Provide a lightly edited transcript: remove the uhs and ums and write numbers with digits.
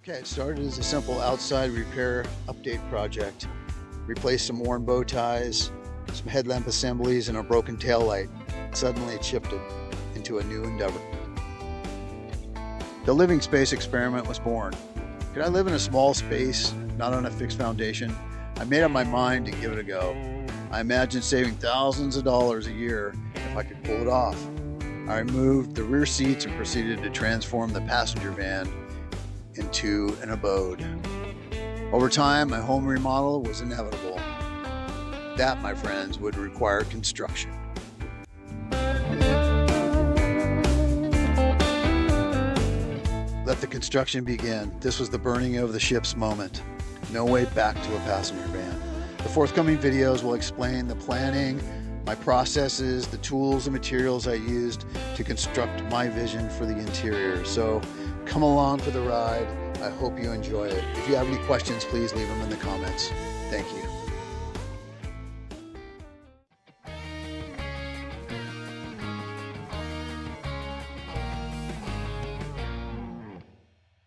Okay, it started as a simple outside repair update project. Replaced some worn bow ties, some headlamp assemblies, and a broken taillight. Suddenly it shifted into a new endeavor. The living space experiment was born. Could I live in a small space, not on a fixed foundation? I made up my mind to give it a go. I imagined saving thousands of dollars a year if I could pull it off. I removed the rear seats and proceeded to transform the passenger van into an abode. Over time, my home remodel was inevitable. That, my friends, would require construction. Let the construction begin. This was the burning of the ship's moment. No way back to a passenger van. The forthcoming videos will explain the planning, my processes, the tools and materials I used to construct my vision for the interior. So come along for the ride. I hope you enjoy it. If you have any questions, please leave them in the comments. Thank you.